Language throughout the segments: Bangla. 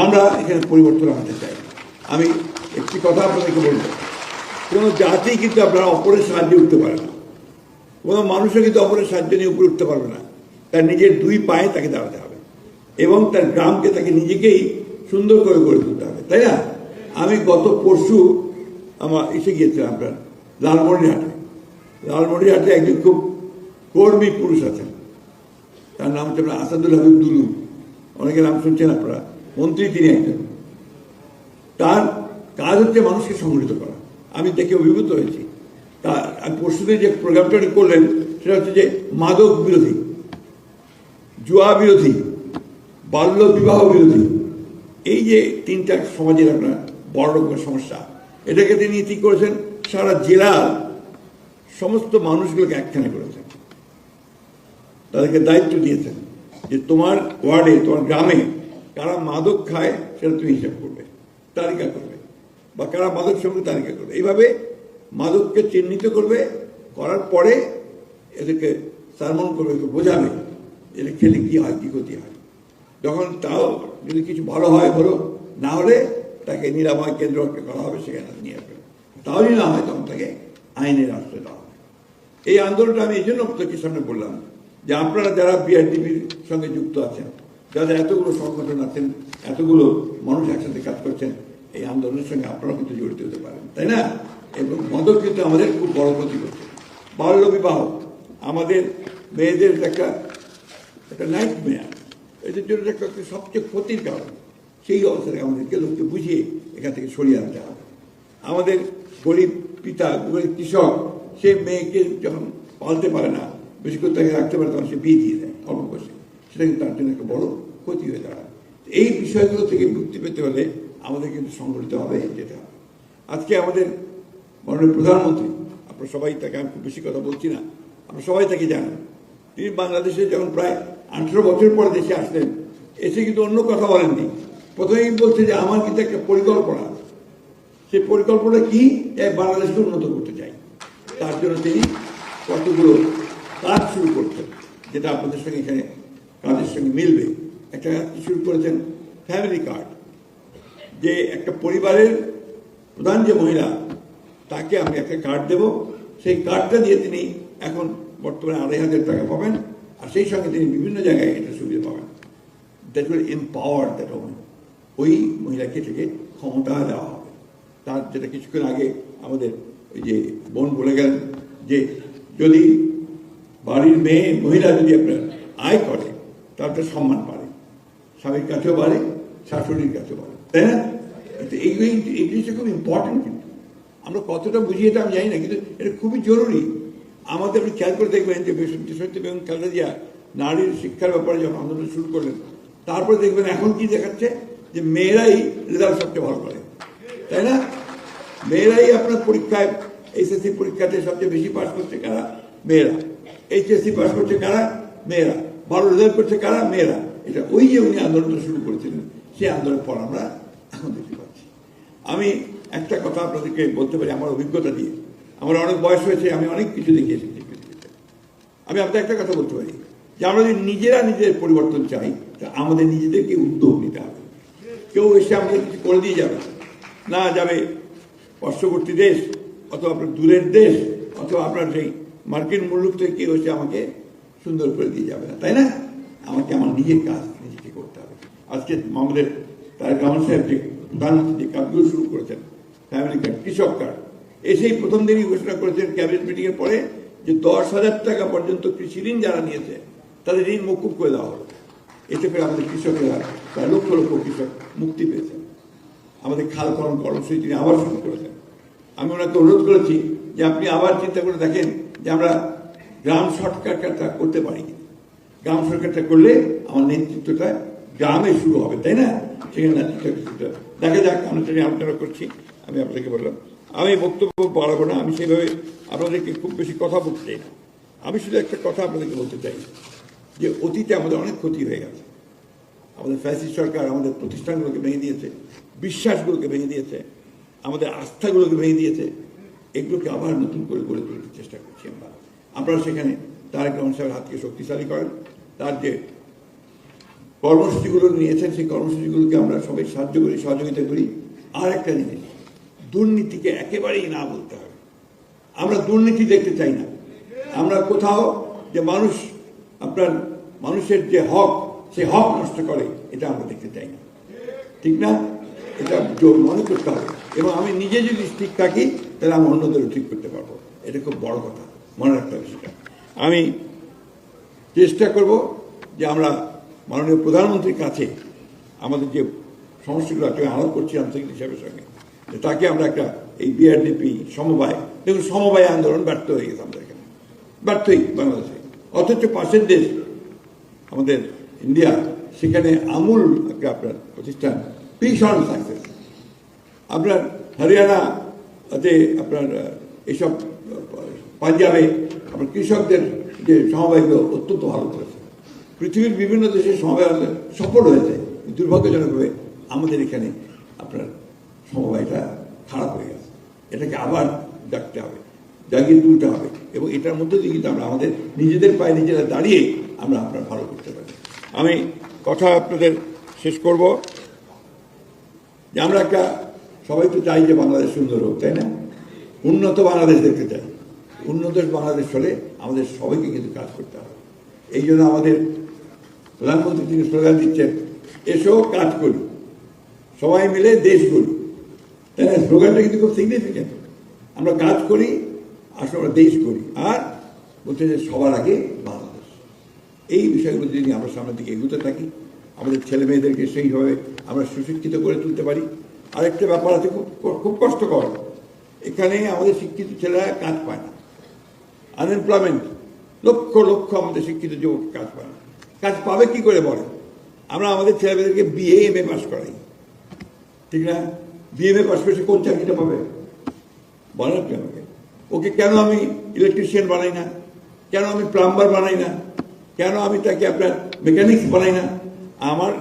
আমরা এখানে পরিবর্তন আনতে চাই। আমি একটি কথা আপনাদেরকে বলবো, কোনো জাতি কিন্তু আপনারা অপরের সাহায্যে উঠতে পারে না, কোনো মানুষও কিন্তু অপরের সাহায্য নিয়ে উপরে উঠতে পারবে না। তার নিজের দুই পায়ে তাকে দাঁড়াতে হবে এবং তার গ্রামকে তাকে নিজেকেই সুন্দর করে গড়ে তুলতে হবে, তাই না? আমি গত পরশু আমার এসে গিয়েছিলাম আপনার লালমনিরহাটে একজন খুব কর্মী পুরুষ আছেন, তার নাম হচ্ছে আপনার আসাদুল হাবিব দুলু, অনেকের নাম শুনছেন আপনারা, মন্ত্রী তিনি একজন। তার কাজ হচ্ছে মানুষকে সংগঠিত করা। আমি দেখে অভিভূত হয়েছি। পরশুদিন যে প্রোগ্রামটা করলেন সেটা হচ্ছে যে মাদক বিরোধী, জুয়া বিরোধী, বাল্য বিবাহ বিরোধী, এই যে তিনটা সমাজের আপনার বড় রকমের সমস্যা, এটাকে তিনি ঠিক করেছেন, সারা জেলার সমস্ত মানুষগুলোকে একখানে করেছেন, তাদেরকে দায়িত্ব দিয়েছেন যে তোমার ওয়ার্ডে, তোমার গ্রামে কারা মাদক খায় সেটা তুমি হিসাব করবে, তালিকা করবে, বা কারা মাদক সঙ্গে তালিকা করবে। এইভাবে মাদককে চিহ্নিত করবে, করার পরে এদেরকে সারমন করবে, বোঝাবে এটা খেলে কী হয়, কী ক্ষতি হয়। যখন তাও যদি কিছু ভালো হয় ভালো, না হলে তাকে নিরাময় কেন্দ্র করা হবে, সেখানে নিয়ে আসবে। তাহলেই না হয় তখন তাকে আইনের আশ্রয় দেওয়া হবে। এই আন্দোলনটা আমি এই জন্য আপনাদের সামনে বললাম যে আপনারা যারা বিআরডিপির সঙ্গে যুক্ত আছেন, যাদের এতগুলো সংগঠন আছেন, এতগুলো মানুষ একসাথে কাজ করছেন, এই আন্দোলনের সঙ্গে আপনারাও কিন্তু জড়িত হতে পারেন, তাই না? এবং মাদক কিন্তু আমাদের খুব বড় ক্ষতি করছে। বাল্য বিবাহ আমাদের মেয়েদের একটা নাইট মেয়ার, এদের জন্য একটা সবচেয়ে ক্ষতির কারণ। সেই অবস্থায় আমাদেরকে লোককে বুঝিয়ে এখান থেকে সরিয়ে আনতে হবে। আমাদের গরিব পিতা, গরিব কৃষক, সে মেয়েকে যখন পালতে পারে না, বেশি করে তাকে রাখতে পারে, তখন সে বিয়ে দিয়ে দেয় অল্প বয়সে, সেটা কিন্তু তার জন্য একটা বড় ক্ষতি হয়ে দাঁড়ায়। এই বিষয়গুলো থেকে মুক্তি পেতে হলে আমাদের কিন্তু সংগঠিত হবে, যেতে হবে। আজকে আমাদের মাননীয় প্রধানমন্ত্রী, আপনারা সবাই তাকে, আমি খুব বেশি কথা বলছি না, আপনারা সবাই তাকে জানেন, তিনি বাংলাদেশে যখন প্রায় 18 বছর পরে দেশে আসলেন, এসে কিন্তু অন্য কথা বলেননি। প্রথমেই বলছে যে আমার কিন্তু একটা পরিকল্পনা, সেই পরিকল্পনা কি, বাংলাদেশকে উন্নত করতে চাই। তার জন্য তিনি কতগুলো কাজ শুরু করছেন, যেটা আপনাদের সঙ্গে এখানে কাজের সঙ্গে মিলবে। একটা শুরু করেছেন ফ্যামিলি কার্ড, যে একটা পরিবারের প্রধান যে মহিলা, তাকে আমি একটা কার্ড দেব, সেই কার্ডটা দিয়ে তিনি এখন বর্তমানে 2,500 টাকা পাবেন, আর সেই সঙ্গে তিনি বিভিন্ন জায়গায় এটা সুবিধা পাবেন। That will empower that women, ওই মহিলাকে থেকে ক্ষমতা দেওয়া হবে। তার যেটা কিছুক্ষণ আগে আমাদের ওই যে বোন বলে গেলেন, যে যদি বাড়ির মেয়ে মহিলা যদি আপনার আয় করে, তার সম্মান বাড়ে, স্বামীর কাছেও বাড়ে, শাশুড়ির কাছেও বাড়ে, তাই না? এই জিনিসটা খুব ইম্পর্টেন্ট। কিন্তু আমরা কতটা বুঝি এটা আমি জানি না, কিন্তু এটা খুবই জরুরি আমাদের। আপনি খেয়াল করে দেখবেন যে সত্যি বেগম খালেদা জিয়া নারীর শিক্ষার ব্যাপারে যখন আন্দোলন শুরু করলেন, তারপরে দেখবেন এখন কি দেখাচ্ছে, যে মেয়েরাই রেজাল্ট সবচেয়ে ভালো করে, তাই না? মেয়েরাই আপনার পরীক্ষায়, এইচএসসি পরীক্ষাতে সবচেয়ে বেশি পাস করছে কারা? মেয়েরা। এইচএসসি পাস করছে কারা? মেয়েরা। ভালো রেজাল্ট করছে কারা? মেয়েরা। এটা ওই যে উনি আন্দোলনটা শুরু করেছিলেন, সেই আন্দোলনের পর আমরা এখন দেখতে পাচ্ছি। আমি একটা কথা আপনাদেরকে বলতে পারি আমার অভিজ্ঞতা দিয়ে, আমার অনেক বয়স হয়েছে, আমি অনেক কিছু দেখিয়েছি পৃথিবীতে। আমি আপনাদের একটা কথা বলতে পারি, যে আমরা যদি নিজেরা নিজের পরিবর্তন চাই, তা আমাদের নিজেদেরকে উদ্যোগ নিতে হবে। কেউ এসে আমাদের কিছু করে দিয়ে যাবে না, যাবে পার্শ্ববর্তী দেশ, অথবা আপনার দূরের দেশ, অথবা আপনার সেই মার্কিন মুলুক থেকে কেউ এসে আমাকে সুন্দর করে দিয়ে যাবে না, তাই না? আমাকে আমার নিজের কাজ নিজেকে করতে হবে। আজকে আমাদের তারেক রহমান সাহেব যে প্রধানমন্ত্রী যে কাজগুলো শুরু করেছেন, ফ্যামিলি কার্ড, কৃষক কার্ড, এসেই প্রথম দিনই ঘোষণা করেছেন ক্যাবিনেট মিটিংয়ের পরে, যে 10,000 টাকা পর্যন্ত কৃষি ঋণ যারা নিয়েছে তাদের ঋণ মকুব করে দেওয়া হলো। এতে করে আমাদের কৃষকেরা প্রায় লক্ষ লক্ষ কৃষক মুক্তি পেয়েছেন। আমাদের খাল খনন কর্মসূচি তিনি আবার শুরু করেছেন। আমি ওনাকে অনুরোধ করেছি যে আপনি আবার চিন্তা করে দেখেন যে আমরা গ্রাম শর্টকাটটা করতে পারি কিনা। গ্রাম শর্টকাটটা করলে আমার নেতৃত্বটা গ্রামে শুরু হবে, তাই না? সেখানে নেতৃত্বটা দেখা যাক, আমরা সেটা আলোচনা করছি। আমি আপনাকে বললাম, আমি বক্তব্য বাড়াবো না, আমি সেভাবে আপনাদেরকে খুব বেশি কথা বলতে চাই না। আমি শুধু একটা কথা আপনাদেরকে বলতে চাই, যে অতীতে আমাদের অনেক ক্ষতি হয়ে গেছে। আমাদের ফ্যাসিস্ট সরকার আমাদের প্রতিষ্ঠানগুলোকে ভেঙে দিয়েছে, বিশ্বাসগুলোকে ভেঙে দিয়েছে, আমাদের আস্থাগুলোকে ভেঙে দিয়েছে। এগুলোকে আবার নতুন করে গড়ে তোলার চেষ্টা করছি আমরা। আপনারা সেখানে তারেক রহমান সাহেবের হাতকে শক্তিশালী করেন, তার যে কর্মসূচিগুলো নিয়েছেন, সেই কর্মসূচিগুলোকে আমরা সবাই সাহায্য করি, সহযোগিতা করি। আর একটা জিনিস, দুর্নীতিকে একেবারেই না বলতে হবে। আমরা দুর্নীতি দেখতে চাই না। আমরা কোথাও যে মানুষের যে হক, সে হক নষ্ট করে, এটা আমরা দেখতে চাই না, ঠিক না? এটা মনে করতে হবে। এবং আমি নিজে যদি ঠিক থাকি তাহলে আমি অন্যদেরও ঠিক করতে পারবো। এটা খুব বড় কথা, মনে রাখতে হবে সেটা। আমি চেষ্টা করব যে আমরা মাননীয় প্রধানমন্ত্রীর কাছে আমাদের যে সমস্যাগুলো আছে আলাপ করছি আন্তর্জাতিক হিসাবের সঙ্গে, তাকে আমরা একটা এই বিআরডিপি সমবায়, দেখুন সমবায় আন্দোলন ব্যর্থ হয়ে গেছে আমাদের এখানে, ব্যর্থই বাংলাদেশে। অথচ পাশের দেশ আমাদের ইন্ডিয়া, সেখানে আমূল একটা আপনার প্রতিষ্ঠান ভীষণ সাকসেস। আপনার হরিয়ানাতে, আপনার এইসব পাঞ্জাবে আপনার কৃষকদের যে সমবায়গুলো অত্যন্ত ভালো করেছে। পৃথিবীর বিভিন্ন দেশের সমবায় সফল হয়েছে, দুর্ভাগ্যজনকভাবে আমাদের এখানে আপনার সমবায়টা খারাপ হয়ে গেছে। এটাকে আবার ডাকতে হবে, জাগিয়ে তুলতে হবে, এবং এটার মধ্যে দিয়ে কিন্তু আমরা আমাদের নিজেদের পায়ে নিজেরা দাঁড়িয়ে আমরা আপনার ভালো করতে পারি। আমি কথা আপনাদের শেষ করব যে আমরা একটা সবাই তো চাই যে বাংলাদেশ সুন্দর হোক, তাই না? উন্নত বাংলাদেশ দেখতে চাই। উন্নত বাংলাদেশ হলে আমাদের সবাইকে কিন্তু কাজ করতে হবে। এই জন্য আমাদের প্রধানমন্ত্রী তিনি স্লোগান দিচ্ছেন, এসো কাজ করি, সবাই মিলে দেশ গড়ি। তাই না? স্লোগানটা কিন্তু খুব সিগনিফিকেন্ট। আমরা কাজ করি, আসলে আমরা দেশ করি, আর বলতে যে সবার আগে বাংলাদেশ। এই বিষয়গুলো যদি আমরা সামনের দিকে এগোতে থাকি, আমাদের ছেলে মেয়েদেরকে সেইভাবে আমরা সুশিক্ষিত করে তুলতে পারি। আরেকটা ব্যাপার আছে, খুব কষ্টকর, এখানে আমাদের শিক্ষিত ছেলেরা কাজ পায় না। আনএমপ্লয়মেন্ট, লক্ষ লক্ষ আমাদের শিক্ষিত যুবক কাজ পায় না। কাজ পাবে কি করে বলে? আমরা আমাদের ছেলেমেয়েদেরকে বিএ এম এ পাস করাই, ঠিক না? বিএ এম এ পাস করে সে কোন চাকরিটা পাবে বলেন আপনি আমাকে? ওকে কেন আমি ইলেকট্রিশিয়ান বানাই না? কেন আমি প্লাম্বার বানাই না? কেন আমি তাকে আপনার মেকানিক্স বানাই না? আমার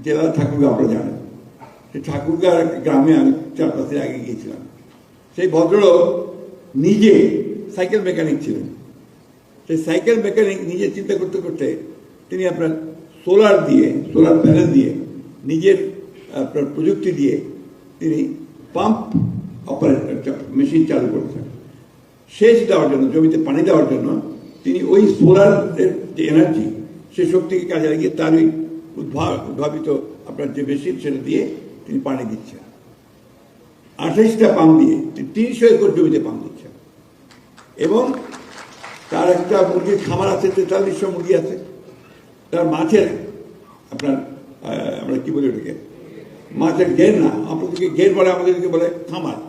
জেলা ঠাকুরগাঁ, আপনারা জানেন, সেই ঠাকুরগাঁ গ্রামে আমি 4-5 দিন আগে গিয়েছিলাম। সেই ভদ্রলোক নিজে সাইকেল মেকানিক ছিলেন। সেই সাইকেল মেকানিক নিজে চিন্তা করতে করতে তিনি আপনার সোলার প্যানেল দিয়ে, নিজের আপনার প্রযুক্তি দিয়ে তিনি পাম্প অপারেটর মেশিন চালু করেছেন। সেচ দেওয়ার জন্য, জমিতে পানি দেওয়ার জন্য তিনি ওই সোলারের যে এনার্জি, সে শক্তিকে কাজে লাগিয়ে তার ওই উদ্ভাবিত আপনার যে মেশিন, সেটা দিয়ে তিনি পানি দিচ্ছেন। 28টা পাম্প দিয়ে 300 একর জমিতে পাম্প দিচ্ছেন। এবং তার একটা মুরগির খামার আছে, 4300 মুরগি আছে। তার মাছের আপনার আমরা কি বলি ওটাকে, মাছের ঘের না, আপনাদেরকে ঘের বলে, আমাদেরকে বলে খামার।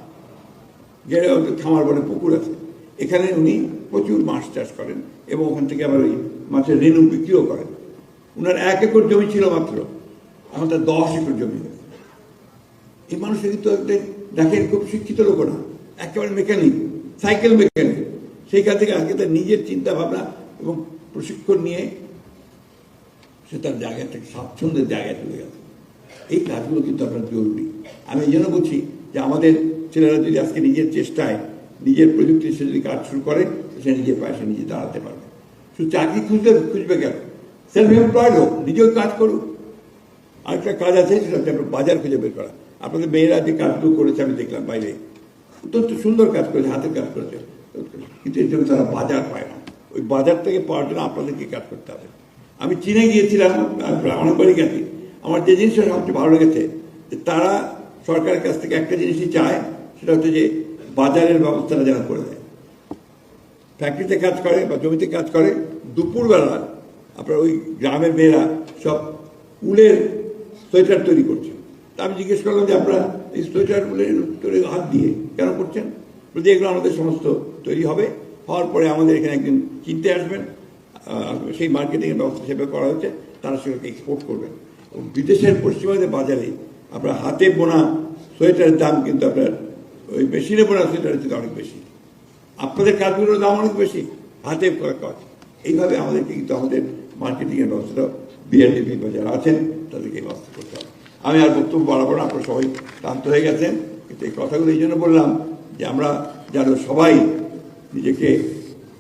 ঘেরে খামার বলে পুকুর আছে। এখানে উনি প্রচুর মাছ চাষ করেন এবং ওখান থেকে আবার ওই মাছের রেণু বিক্রিও করেন। ওনার 1 একর জমি ছিল মাত্র, এখন তার 10 একর জমি হয়েছে। এই মানুষের কিন্তু দেখেন খুব শিক্ষিত লোক না, একেবারে মেকানিক, সাইকেল মেকানিক। সেইখান থেকে আজকে তার নিজের চিন্তা ভাবনা এবং প্রশিক্ষণ নিয়ে সে তার জায়গা থেকে স্বাচ্ছন্দ্যের জায়গায় চলে গেছে। এই কাজগুলো কিন্তু আপনার জরুরি। আমি এই জন্য বলছি যে আমাদের ছেলেরা যদি আজকে নিজের চেষ্টায়, নিজের প্রযুক্তি সে যদি কাজ শুরু করে, সে নিজের পায়ে সে নিজে দাঁড়াতে পারবে। শুধু চাকরি খুঁজবে কেন? সেলফ এমপ্লয়েড হোক, নিজেও কাজ করুক। আরেকটা কাজ আছে, সেটা হচ্ছে আপনার বাজার খুঁজে বের করা। আপনাদের মেয়েরা যে কাজগুলো করেছে আমি দেখলাম বাইরে, অত্যন্ত সুন্দর কাজ করেছে, হাতের কাজ করেছে, কিন্তু এর জন্য তারা বাজার পায় না। ওই বাজার থেকে পাওয়ার জন্য আপনাদেরকে কাজ করতে হবে। আমি চীনে গিয়েছিলাম, অনেকবারই গেছি। আমার যে জিনিসটা সবচেয়ে ভালো লেগেছে, যে তারা সরকারের কাছ থেকে একটা জিনিসই চায়, সেটা হচ্ছে যে বাজারের ব্যবস্থাটা যেন করে দেয়। ফ্যাক্টরিতে কাজ করে বা জমিতে কাজ করে, দুপুরবেলা আপনার ওই গ্রামের মেয়েরা সব উলের সোয়েটার তৈরি করছে। তা আমি জিজ্ঞেস করলাম যে আপনারা এই সোয়েটার উলের তৈরি হাত দিয়ে কেন করছেন? বলতে এগুলো আমাদের সমস্ত তৈরি হবে, হওয়ার পরে আমাদের এখানে একদিন কিনতে আসবেন, সেই মার্কেটিংয়ের ব্যবস্থা সেভাবে করা হচ্ছে, তারা সেগুলোকে এক্সপোর্ট করবেন। এবং বিদেশের পশ্চিমবঙ্গের বাজারে আপনার হাতে বোনা সোয়েটারের দাম কিন্তু আপনার ওই মেশিনে বোনা সোয়েটারের থেকে অনেক বেশি। আপনাদের কাজগুলোর দাম অনেক বেশি, হাতে করা কাজ। এইভাবে আমাদেরকে কিন্তু আমাদের মার্কেটিংয়ের ব্যবস্থাটা বিআরডিপি বা যারা আছেন তাদেরকে এই ব্যবস্থা করতে হবে। আমি আর বক্তব্য বাড়াবো না, আপনারা সবাই ক্লান্ত হয়ে গেছেন। কিন্তু এই কথাগুলো এই জন্য বললাম যে আমরা যেন সবাই নিজেকে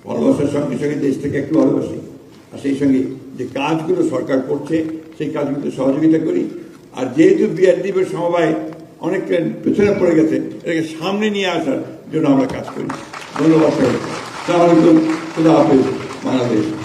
ভালোবাসার সঙ্গে সঙ্গে দেশটাকে একটু ভালোবাসি, আর সেই সঙ্গে যে কাজগুলো সরকার করছে সেই কাজগুলোতে সহযোগিতা করি। আর যেহেতু বিআরডিপির সমবায় অনেকটা পেছনে পড়ে গেছে, এটাকে সামনে নিয়ে আসার জন্য আমরা কাজ করি। ধন্যবাদ। আসসালামু আলাইকুম, খুদা হাফেজ, বাংলাদেশ।